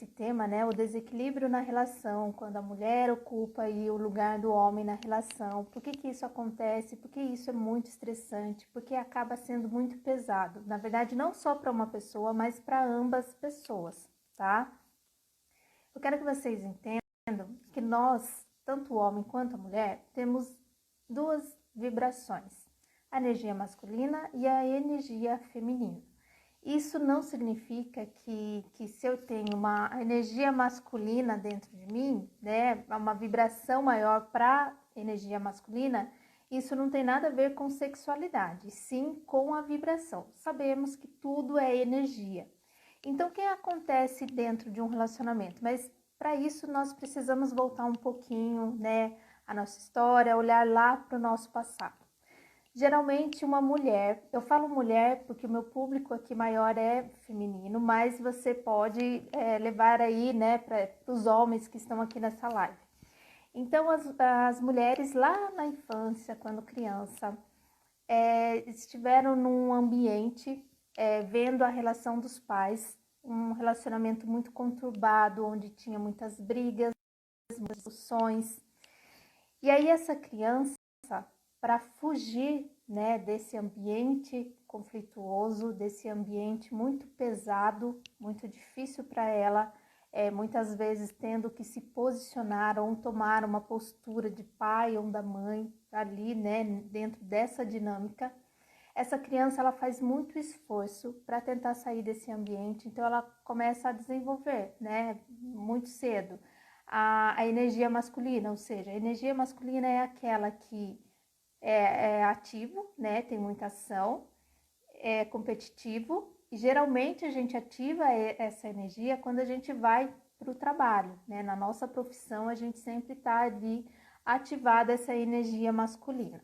esse tema, né, o desequilíbrio na relação, quando a mulher ocupa aí o lugar do homem na relação. Por que que isso acontece? Porque isso é muito estressante, porque acaba sendo muito pesado. Na verdade, não só para uma pessoa, mas para ambas pessoas, tá? Eu quero que vocês entendam que nós, tanto o homem quanto a mulher, temos duas vibrações, a energia masculina e a energia feminina. Isso não significa que se eu tenho uma energia masculina dentro de mim, né, uma vibração maior para energia masculina, isso não tem nada a ver com sexualidade, sim com a vibração. Sabemos que tudo é energia. Então, o que acontece dentro de um relacionamento? Mas para isso nós precisamos voltar um pouquinho, né, a nossa história, olhar lá para o nosso passado. Geralmente uma mulher, eu falo mulher porque o meu público aqui maior é feminino, mas você pode levar aí, né, para os homens que estão aqui nessa live. Então as mulheres lá na infância, quando criança, estiveram num ambiente vendo a relação dos pais, um relacionamento muito conturbado, onde tinha muitas brigas, muitas discussões. E aí essa criança, para fugir, né, desse ambiente conflituoso, desse ambiente muito pesado, muito difícil para ela, muitas vezes tendo que se posicionar ou tomar uma postura de pai ou da mãe ali, né, dentro dessa dinâmica, essa criança ela faz muito esforço para tentar sair desse ambiente, então ela começa a desenvolver, né, muito cedo, a energia masculina, ou seja, a energia masculina é aquela que é ativo, né, tem muita ação, é competitivo, e geralmente a gente ativa essa energia quando a gente vai para o trabalho, né, na nossa profissão a gente sempre está ali ativada essa energia masculina.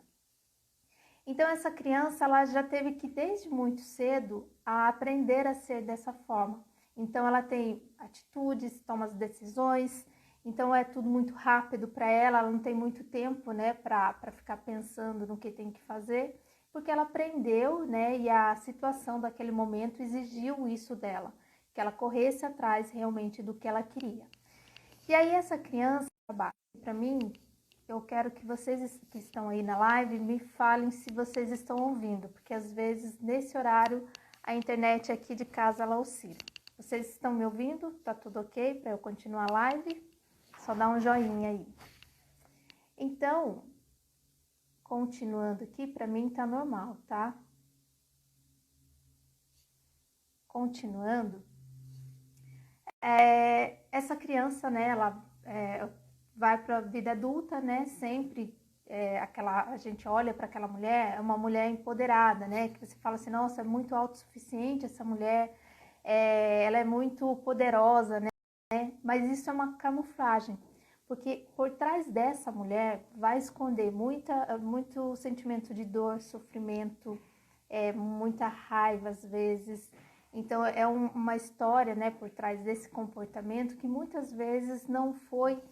Então essa criança ela já teve que desde muito cedo a aprender a ser dessa forma. Então ela tem atitudes, toma as decisões, então é tudo muito rápido para ela, ela não tem muito tempo, né, para ficar pensando no que tem que fazer, porque ela aprendeu, né, e a situação daquele momento exigiu isso dela, que ela corresse atrás realmente do que ela queria. E aí essa criança, para mim, eu quero que vocês que estão aí na live me falem se vocês estão ouvindo, porque às vezes nesse horário a internet aqui de casa ela oscila. Vocês estão me ouvindo? Tá tudo ok para eu continuar a live? Só dá um joinha aí. Então, continuando aqui, para mim tá normal, tá? Continuando, essa criança, né, ela vai para a vida adulta, né, sempre a gente olha para aquela mulher, é uma mulher empoderada, né, que você fala assim, nossa, é muito autossuficiente essa mulher, ela é muito poderosa, né, mas isso é uma camuflagem, porque por trás dessa mulher vai esconder muito sentimento de dor, sofrimento, muita raiva às vezes. Então é uma história, né, por trás desse comportamento que muitas vezes não foi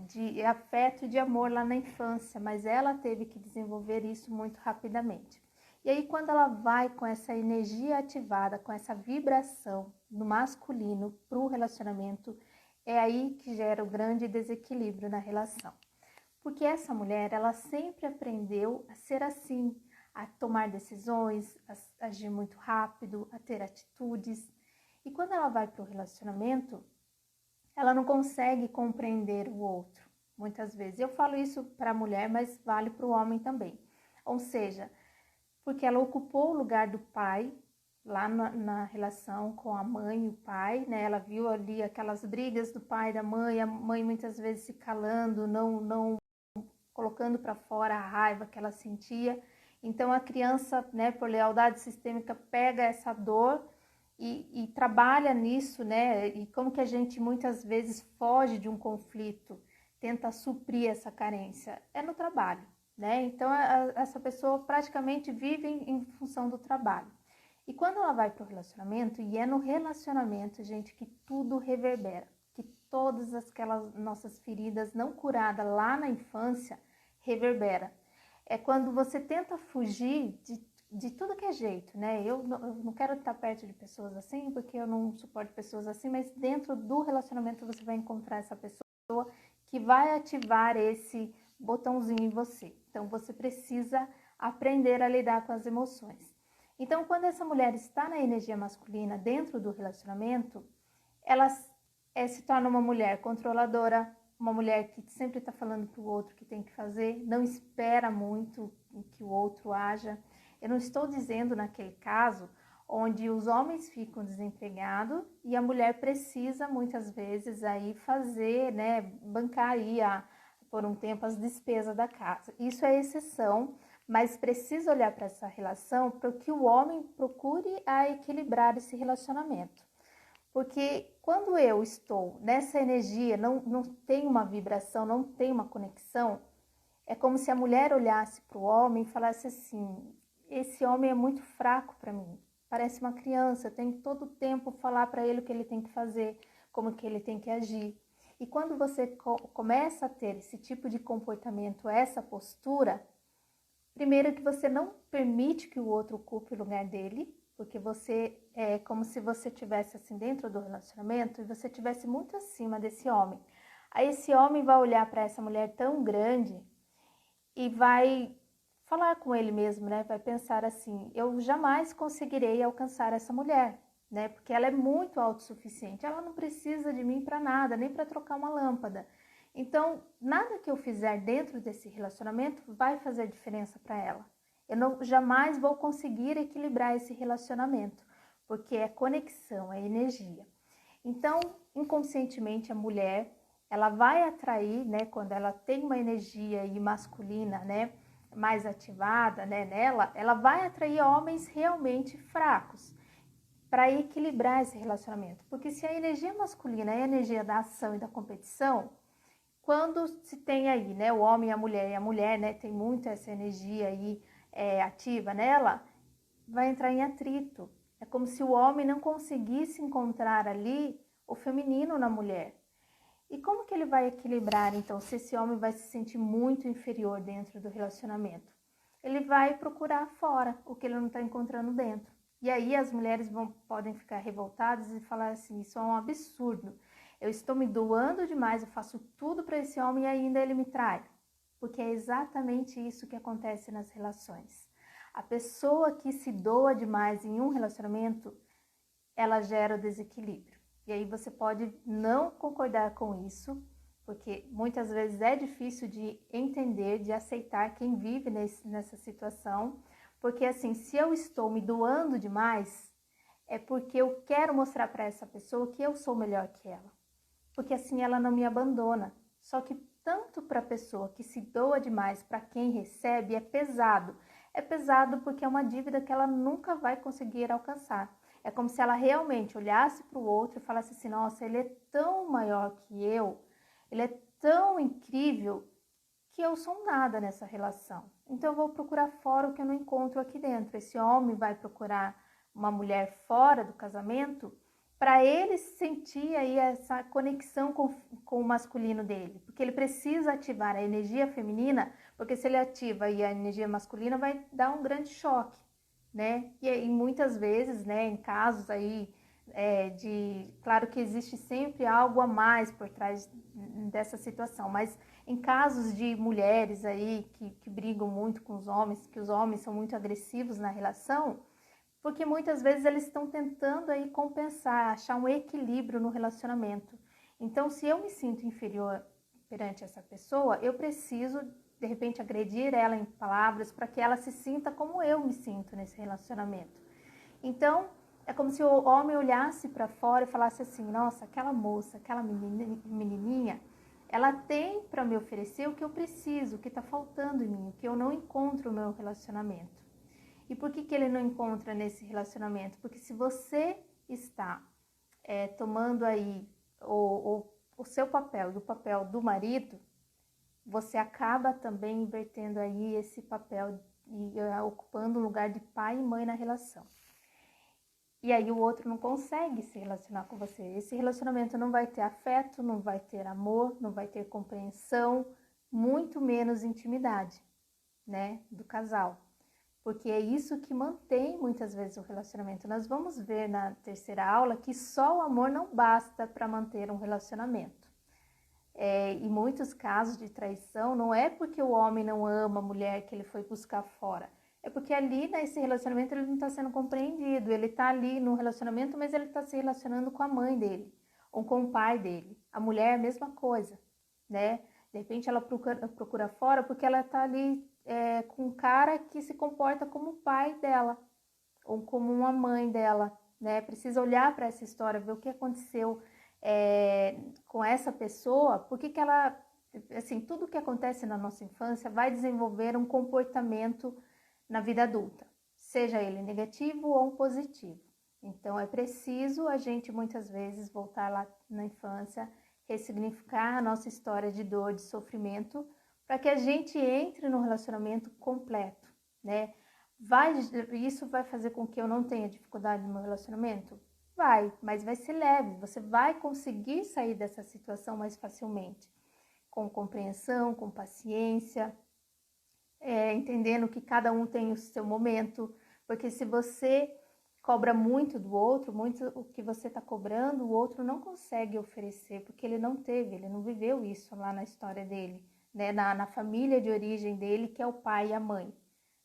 de afeto e de amor lá na infância, mas ela teve que desenvolver isso muito rapidamente. E aí quando ela vai com essa energia ativada, com essa vibração no masculino para o relacionamento, é aí que gera o grande desequilíbrio na relação. Porque essa mulher, ela sempre aprendeu a ser assim, a tomar decisões, a agir muito rápido, a ter atitudes. E quando ela vai para o relacionamento, ela não consegue compreender o outro, muitas vezes. Eu falo isso para a mulher, mas vale para o homem também. Ou seja, porque ela ocupou o lugar do pai, lá na relação com a mãe e o pai, né? Ela viu ali aquelas brigas do pai e da mãe, a mãe muitas vezes se calando, não colocando para fora a raiva que ela sentia. Então a criança, né, por lealdade sistêmica, pega essa dor e trabalha nisso, né? E como que a gente muitas vezes foge de um conflito, tenta suprir essa carência? É no trabalho, né? Então essa pessoa praticamente vive em função do trabalho. E quando ela vai para o relacionamento, e é no relacionamento, gente, que tudo reverbera, que todas aquelas nossas feridas não curadas lá na infância reverbera. É quando você tenta fugir de tudo que é jeito, né? Eu não quero estar perto de pessoas assim, porque eu não suporto pessoas assim, mas dentro do relacionamento você vai encontrar essa pessoa que vai ativar esse botãozinho em você. Então você precisa aprender a lidar com as emoções. Então, quando essa mulher está na energia masculina dentro do relacionamento, ela se torna uma mulher controladora, uma mulher que sempre está falando para o outro o que tem que fazer, não espera muito que o outro haja. Eu não estou dizendo naquele caso onde os homens ficam desempregados e a mulher precisa muitas vezes aí fazer, né, bancar aí por um tempo as despesas da casa. Isso é exceção, mas precisa olhar para essa relação para que o homem procure a equilibrar esse relacionamento. Porque quando eu estou nessa energia, não tem uma vibração, não tem uma conexão, é como se a mulher olhasse para o homem e falasse assim: esse homem é muito fraco para mim, parece uma criança, eu tenho que todo o tempo falar para ele o que ele tem que fazer, como que ele tem que agir. E quando você começa a ter esse tipo de comportamento, essa postura, primeiro que você não permite que o outro ocupe o lugar dele, porque você é como se você estivesse assim dentro do relacionamento e você estivesse muito acima desse homem. Aí esse homem vai olhar para essa mulher tão grande e vai falar com ele mesmo, né? Vai pensar assim: eu jamais conseguirei alcançar essa mulher, né? Porque ela é muito autossuficiente, ela não precisa de mim para nada, nem para trocar uma lâmpada. Então, nada que eu fizer dentro desse relacionamento vai fazer diferença para ela. Eu jamais vou conseguir equilibrar esse relacionamento, porque é conexão, é energia. Então, inconscientemente, a mulher, ela vai atrair, né, quando ela tem uma energia aí masculina, né, mais ativada, né, nela, ela vai atrair homens realmente fracos para equilibrar esse relacionamento. Porque se a energia masculina é a energia da ação e da competição, quando se tem aí, né, o homem e a mulher, né, tem muito essa energia aí ativa nela, vai entrar em atrito. É como se o homem não conseguisse encontrar ali o feminino na mulher. E como que ele vai equilibrar, então, se esse homem vai se sentir muito inferior dentro do relacionamento? Ele vai procurar fora o que ele não está encontrando dentro. E aí as mulheres podem ficar revoltadas e falar assim: isso é um absurdo. Eu estou me doando demais, eu faço tudo para esse homem e ainda ele me trai. Porque é exatamente isso que acontece nas relações. A pessoa que se doa demais em um relacionamento, ela gera o desequilíbrio. E aí você pode não concordar com isso, porque muitas vezes é difícil de entender, de aceitar quem vive nessa situação, porque assim, se eu estou me doando demais, é porque eu quero mostrar para essa pessoa que eu sou melhor que ela, porque assim ela não me abandona. Só que tanto para a pessoa que se doa demais, para quem recebe, é pesado. É pesado porque é uma dívida que ela nunca vai conseguir alcançar. É como se ela realmente olhasse para o outro e falasse assim: nossa, ele é tão maior que eu, ele é tão incrível que eu sou um nada nessa relação. Então eu vou procurar fora o que eu não encontro aqui dentro. Esse homem vai procurar uma mulher fora do casamento para ele sentir aí essa conexão com o masculino dele, porque ele precisa ativar a energia feminina, porque se ele ativa aí a energia masculina vai dar um grande choque, né? E muitas vezes, né, em casos aí claro que existe sempre algo a mais por trás dessa situação, mas em casos de mulheres aí que brigam muito com os homens, que os homens são muito agressivos na relação, porque muitas vezes eles estão tentando aí compensar, achar um equilíbrio no relacionamento. Então, se eu me sinto inferior perante essa pessoa, eu preciso, de repente, agredir ela em palavras para que ela se sinta como eu me sinto nesse relacionamento. Então, é como se o homem olhasse para fora e falasse assim: nossa, aquela moça, aquela menininha, ela tem para me oferecer o que eu preciso, o que está faltando em mim, o que eu não encontro no meu relacionamento. E por que ele não encontra nesse relacionamento? Porque se você está tomando aí o seu papel e o papel do marido, você acaba também invertendo aí esse papel e ocupando o lugar de pai e mãe na relação. E aí o outro não consegue se relacionar com você. Esse relacionamento não vai ter afeto, não vai ter amor, não vai ter compreensão, muito menos intimidade, né, do casal. porque é isso que mantém muitas vezes o relacionamento. Nós vamos ver na terceira aula que só o amor não basta para manter um relacionamento. Em muitos casos de traição, não é porque o homem não ama a mulher que ele foi buscar fora, é porque ali nesse relacionamento ele não está sendo compreendido, ele está ali no relacionamento, mas ele está se relacionando com a mãe dele, ou com o pai dele. A mulher é a mesma coisa, né? De repente ela procura fora porque ela está ali com um cara que se comporta como o pai dela, ou como uma mãe dela, né? Precisa olhar para essa história, ver o que aconteceu com essa pessoa, porque que ela, assim, tudo que acontece na nossa infância vai desenvolver um comportamento na vida adulta, seja ele negativo ou positivo. Então é preciso a gente muitas vezes voltar lá na infância, ressignificar a nossa história de dor, de sofrimento, para que a gente entre no relacionamento completo, né? Isso vai fazer com que eu não tenha dificuldade no meu relacionamento? Vai, mas vai ser leve, você vai conseguir sair dessa situação mais facilmente, com compreensão, com paciência, entendendo que cada um tem o seu momento, porque se você cobra muito do outro, muito o que você está cobrando, o outro não consegue oferecer, porque ele não teve, ele não viveu isso lá na história dele, né? Na família de origem dele, que é o pai e a mãe.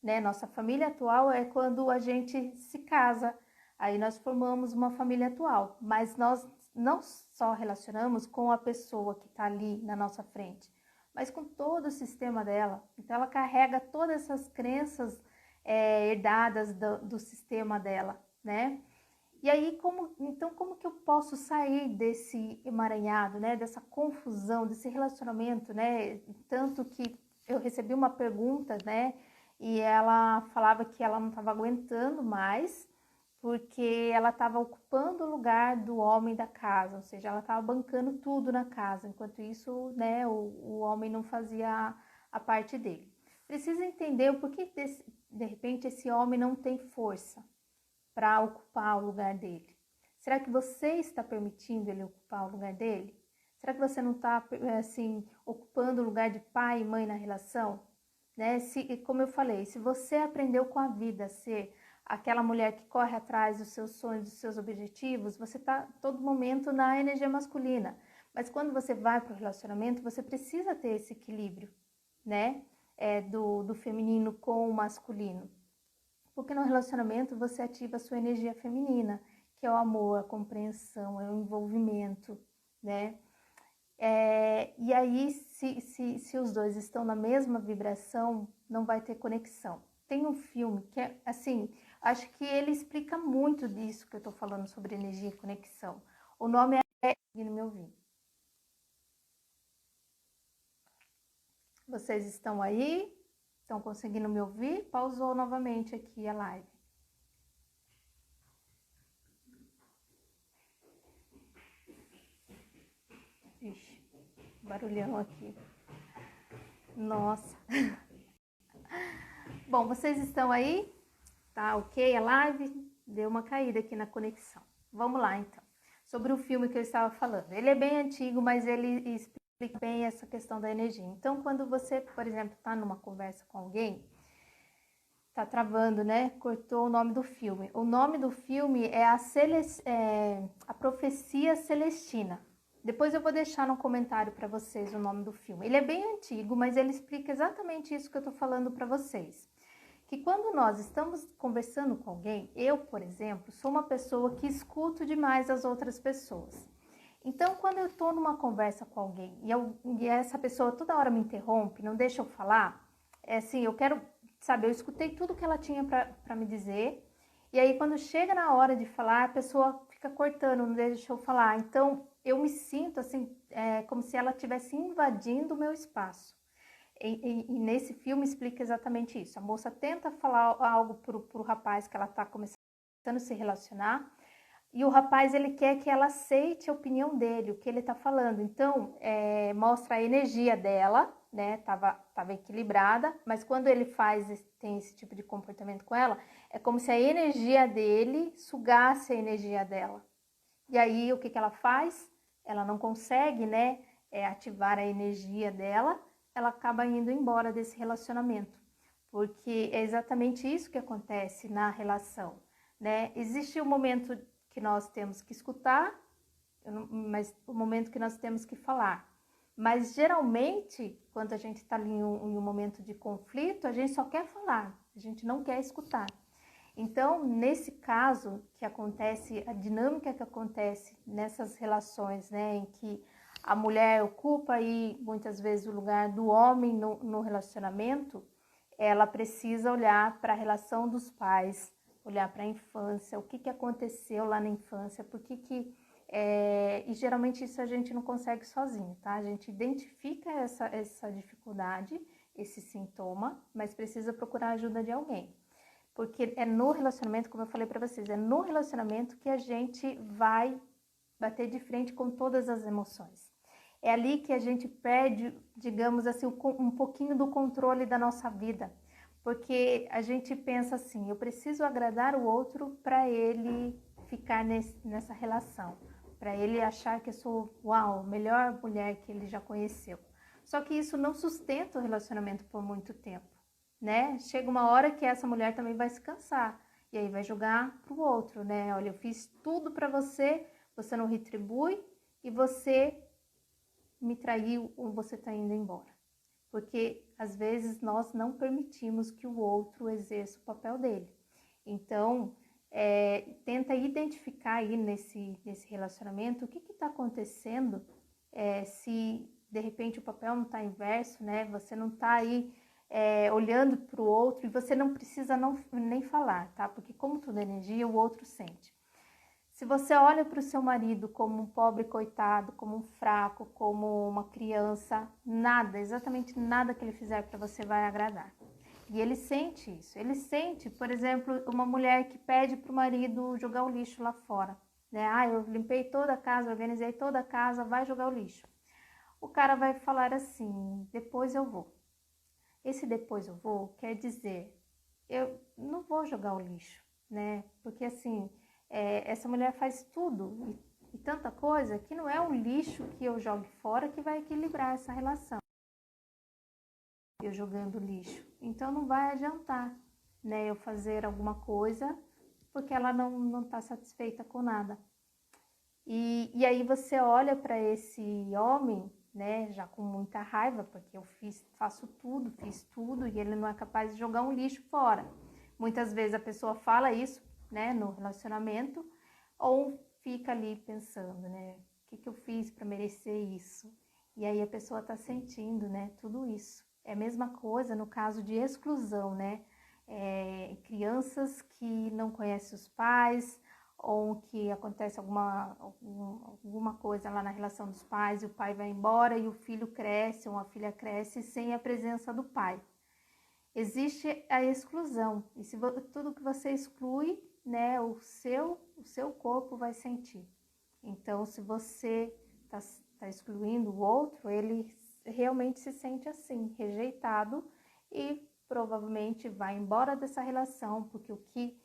Né? Nossa família atual é quando a gente se casa, aí nós formamos uma família atual, mas nós não só relacionamos com a pessoa que está ali na nossa frente, mas com todo o sistema dela. Então ela carrega todas essas crenças herdadas do sistema dela, né? E aí, como que eu posso sair desse emaranhado, né? Dessa confusão, desse relacionamento, né? Tanto que eu recebi uma pergunta, né? E ela falava que ela não estava aguentando mais, porque ela estava ocupando o lugar do homem da casa, ou seja, ela estava bancando tudo na casa, enquanto isso, né, o homem não fazia a parte dele. Precisa entender o porquê, de repente, esse homem não tem força para ocupar o lugar dele. Será que você está permitindo ele ocupar o lugar dele? Será que você não está, assim, ocupando o lugar de pai e mãe na relação? Né? Como eu falei, se você aprendeu com a vida a ser aquela mulher que corre atrás dos seus sonhos, dos seus objetivos, você está todo momento na energia masculina. Mas quando você vai para o relacionamento, você precisa ter esse equilíbrio, né? Do feminino com o masculino. Porque no relacionamento você ativa a sua energia feminina, que é o amor, a compreensão, é o envolvimento, né? E aí, se os dois estão na mesma vibração, não vai ter conexão. Tem um filme que é, assim, acho que ele explica muito disso que eu tô falando sobre energia e conexão. O nome é... Conseguindo me ouvir? Vocês estão aí? Estão conseguindo me ouvir? Pausou novamente aqui a live. Ixi, barulhão aqui. Nossa. Bom, vocês estão aí? Tá ok a live? Deu uma caída aqui na conexão. Vamos lá, então. Sobre o filme que eu estava falando. Ele é bem antigo, mas ele explica bem essa questão da energia. Então, quando você, por exemplo, está numa conversa com alguém, tá travando, né? Cortou o nome do filme. O nome do filme é A Profecia Celestina. Depois eu vou deixar no comentário para vocês o nome do filme. Ele é bem antigo, mas ele explica exatamente isso que eu tô falando para vocês. Que quando nós estamos conversando com alguém, eu, por exemplo, sou uma pessoa que escuto demais as outras pessoas. Então, quando eu estou numa conversa com alguém e essa pessoa toda hora me interrompe, não deixa eu falar, assim, eu quero, sabe, eu escutei tudo que ela tinha para me dizer, e aí quando chega na hora de falar, a pessoa fica cortando, não deixa eu falar. Então, eu me sinto assim, como se ela estivesse invadindo o meu espaço. E nesse filme explica exatamente isso. A moça tenta falar algo pro rapaz que ela está começando a se relacionar, e o rapaz ele quer que ela aceite a opinião dele, o que ele está falando. Então, mostra a energia dela, né? Tava equilibrada, mas quando ele tem esse tipo de comportamento com ela, é como se a energia dele sugasse a energia dela. E aí, o que ela faz? Ela não consegue, né, ativar a energia dela, ela acaba indo embora desse relacionamento. porque é exatamente isso que acontece na relação, né? Existe um momento que nós temos que escutar, mas o momento que nós temos que falar. Mas geralmente, quando a gente está em um momento de conflito, a gente só quer falar, a gente não quer escutar. Então, nesse caso que acontece, a dinâmica que acontece nessas relações, né, em que a mulher ocupa aí muitas vezes o lugar do homem no relacionamento, ela precisa olhar para a relação dos pais, olhar para a infância, o que aconteceu lá na infância, e geralmente isso a gente não consegue sozinho, tá? A gente identifica essa dificuldade, esse sintoma, mas precisa procurar a ajuda de alguém. Porque é no relacionamento, como eu falei para vocês, é no relacionamento que a gente vai bater de frente com todas as emoções. É ali que a gente perde, digamos assim, um pouquinho do controle da nossa vida. Porque a gente pensa assim, eu preciso agradar o outro para ele ficar nessa relação. Para ele achar que eu sou, uau, a melhor mulher que ele já conheceu. Só que isso não sustenta o relacionamento por muito tempo, né? Chega uma hora que essa mulher também vai se cansar. E aí vai jogar pro outro, né? Olha, eu fiz tudo para você, você não retribui e você me traiu ou você está indo embora. Porque às vezes nós não permitimos que o outro exerça o papel dele. Então, tenta identificar aí nesse relacionamento o que está acontecendo, se de repente o papel não está inverso, né? Você não está aí olhando para o outro, e você não precisa nem falar, tá? Porque como tudo é energia, o outro sente. Se você olha para o seu marido como um pobre coitado, como um fraco, como uma criança, nada, exatamente nada que ele fizer para você vai agradar. E ele sente isso. Ele sente, por exemplo, uma mulher que pede para o marido jogar o lixo lá fora, né? Ah, eu limpei toda a casa, organizei toda a casa, vai jogar o lixo. O cara vai falar assim, depois eu vou. Esse depois eu vou quer dizer, eu não vou jogar o lixo, né? Porque assim, essa mulher faz tudo e tanta coisa que não é o lixo que eu jogue fora que vai equilibrar essa relação. Eu jogando lixo. Então não vai adiantar, né? Eu fazer alguma coisa porque ela não está satisfeita com nada. E aí você olha para esse homem, né, já com muita raiva, porque eu faço tudo, fiz tudo, e ele não é capaz de jogar um lixo fora. Muitas vezes a pessoa fala isso, né, no relacionamento, ou fica ali pensando, né, o que eu fiz para merecer isso? E aí a pessoa está sentindo, né, tudo isso. É a mesma coisa no caso de exclusão, né, crianças que não conhecem os pais, ou que acontece alguma coisa lá na relação dos pais, e o pai vai embora e o filho cresce, ou a filha cresce sem a presença do pai. Existe a exclusão, e se tudo que você exclui, né, o seu corpo vai sentir. Então, se você tá excluindo o outro, ele realmente se sente assim, rejeitado, e provavelmente vai embora dessa relação, porque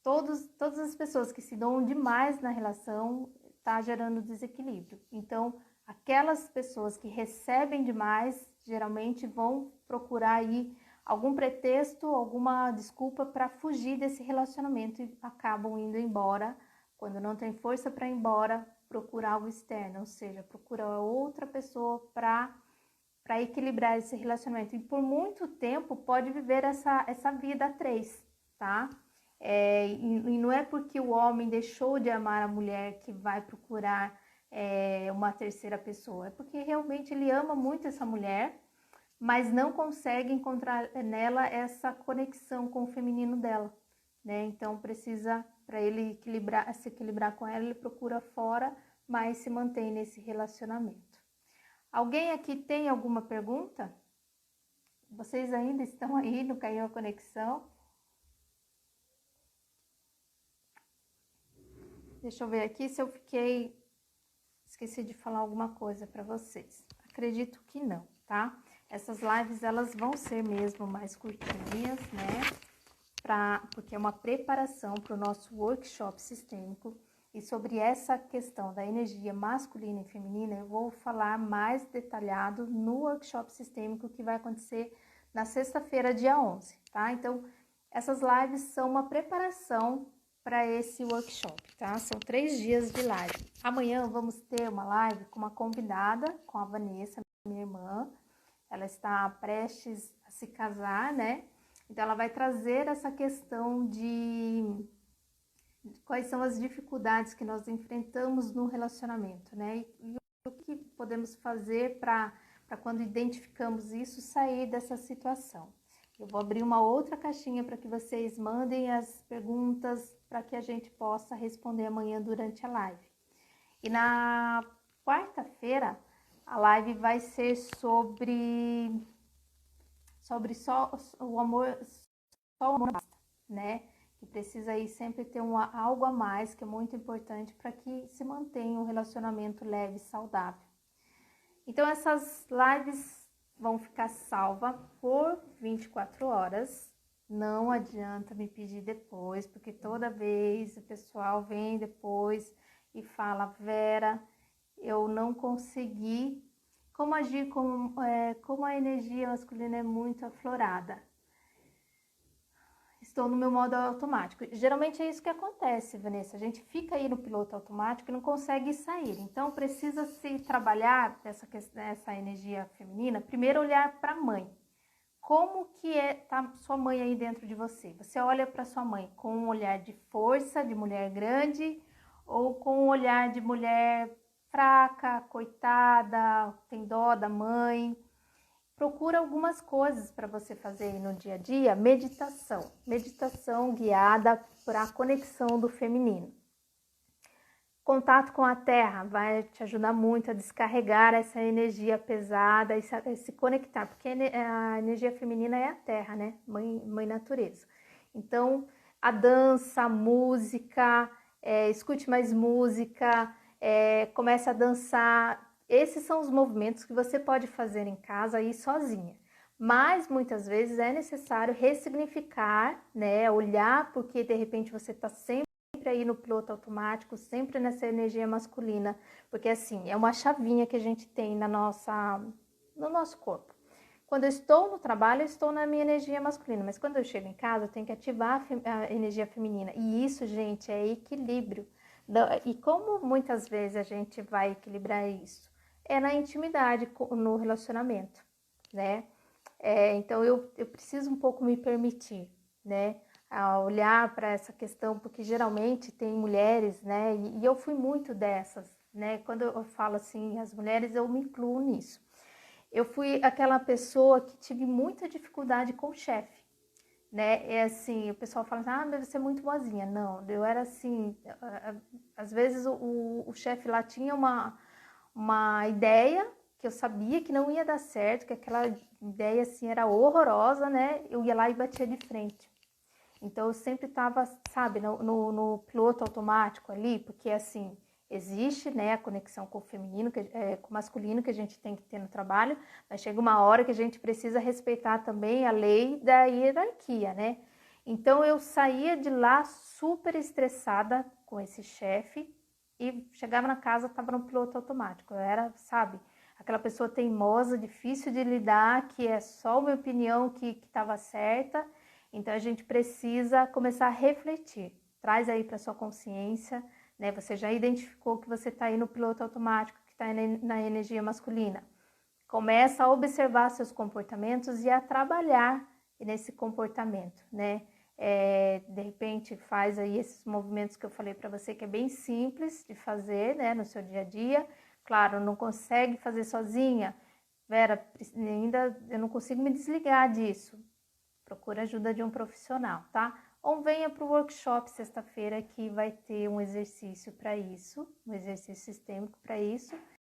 todas as pessoas que se dão demais na relação está gerando desequilíbrio. Então, aquelas pessoas que recebem demais geralmente vão procurar aí algum pretexto, alguma desculpa para fugir desse relacionamento e acabam indo embora. Quando não tem força para ir embora, procurar algo externo, ou seja, procurar outra pessoa para equilibrar esse relacionamento. E por muito tempo pode viver essa vida a três, tá? E não é porque o homem deixou de amar a mulher que vai procurar uma terceira pessoa, é porque realmente ele ama muito essa mulher, mas não consegue encontrar nela essa conexão com o feminino dela, né? Então precisa, para ele se equilibrar com ela, ele procura fora, mas se mantém nesse relacionamento. Alguém aqui tem alguma pergunta? Vocês ainda estão aí, não caiu a conexão? Deixa eu ver aqui se eu esqueci de falar alguma coisa para vocês. Acredito que não, tá? Essas lives, elas vão ser mesmo mais curtinhas, né? Porque é uma preparação para o nosso workshop sistêmico. E sobre essa questão da energia masculina e feminina, eu vou falar mais detalhado no workshop sistêmico que vai acontecer na sexta-feira, dia 11, tá? Então, essas lives são uma preparação para esse workshop, tá? São 3 dias de live. Amanhã vamos ter uma live com uma convidada, com a Vanessa, minha irmã. Ela está prestes a se casar, né? Então, ela vai trazer essa questão de quais são as dificuldades que nós enfrentamos no relacionamento, né? E o que podemos fazer para quando identificamos isso, sair dessa situação. Eu vou abrir uma outra caixinha para que vocês mandem as perguntas para que a gente possa responder amanhã durante a live. E na quarta-feira, a live vai ser sobre só o amor, só o amor basta, né? Que precisa aí sempre ter algo a mais, que é muito importante para que se mantenha um relacionamento leve e saudável. Então, essas lives vão ficar salvas por 24 horas. Não adianta me pedir depois, porque toda vez o pessoal vem depois e fala: Vera, eu não consegui. Como agir como a energia masculina é muito aflorada? Estou no meu modo automático. Geralmente é isso que acontece, Vanessa. A gente fica aí no piloto automático e não consegue sair. Então, precisa se trabalhar essa energia feminina. Primeiro, olhar para a mãe. Como que tá sua mãe aí dentro de você? Você olha para sua mãe com um olhar de força, de mulher grande, ou com um olhar de mulher fraca, coitada, tem dó da mãe? Procura algumas coisas para você fazer aí no dia a dia. Meditação guiada para a conexão do feminino. Contato com a terra vai te ajudar muito a descarregar essa energia pesada e se conectar, porque a energia feminina é a terra, né? Mãe natureza. Então, a dança, a música, escute mais música, comece a dançar. Esses são os movimentos que você pode fazer em casa aí sozinha. Mas muitas vezes é necessário ressignificar, né? Olhar porque de repente você está sempre aí no piloto automático, sempre nessa energia masculina, porque assim, é uma chavinha que a gente tem no nosso corpo. Quando eu estou no trabalho, eu estou na minha energia masculina, mas quando eu chego em casa, eu tenho que ativar a energia feminina. E isso, gente, é equilíbrio. E como muitas vezes a gente vai equilibrar isso? É na intimidade, no relacionamento, né? Então eu preciso um pouco me permitir, né? A olhar para essa questão, porque geralmente tem mulheres, né? E eu fui muito dessas, né? Quando eu falo assim, as mulheres, eu me incluo nisso. Eu fui aquela pessoa que tive muita dificuldade com o chefe, né? É assim, o pessoal fala assim, deve ser muito boazinha. Não, eu era assim, às vezes o chefe lá tinha uma ideia que eu sabia que não ia dar certo, que aquela ideia assim era horrorosa, né? Eu ia lá e batia de frente. Então, eu sempre estava, sabe, no piloto automático ali, porque, assim, existe, né, a conexão com o feminino, com o masculino que a gente tem que ter no trabalho, mas chega uma hora que a gente precisa respeitar também a lei da hierarquia, né? Então, eu saía de lá super estressada com esse chefe e chegava na casa, estava no piloto automático. Eu era, sabe, aquela pessoa teimosa, difícil de lidar, que é só uma opinião que estava certa. Então, a gente precisa começar a refletir. Traz aí para sua consciência, né? Você já identificou que você está aí no piloto automático, que está na energia masculina. Começa a observar seus comportamentos e a trabalhar nesse comportamento, né? De repente, faz aí esses movimentos que eu falei para você, que é bem simples de fazer, né? No seu dia a dia. Claro, não consegue fazer sozinha. Vera, ainda eu não consigo me desligar disso. Procura ajuda de um profissional, tá? Ou venha para o workshop sexta-feira que vai ter um exercício para isso, um exercício sistêmico para isso.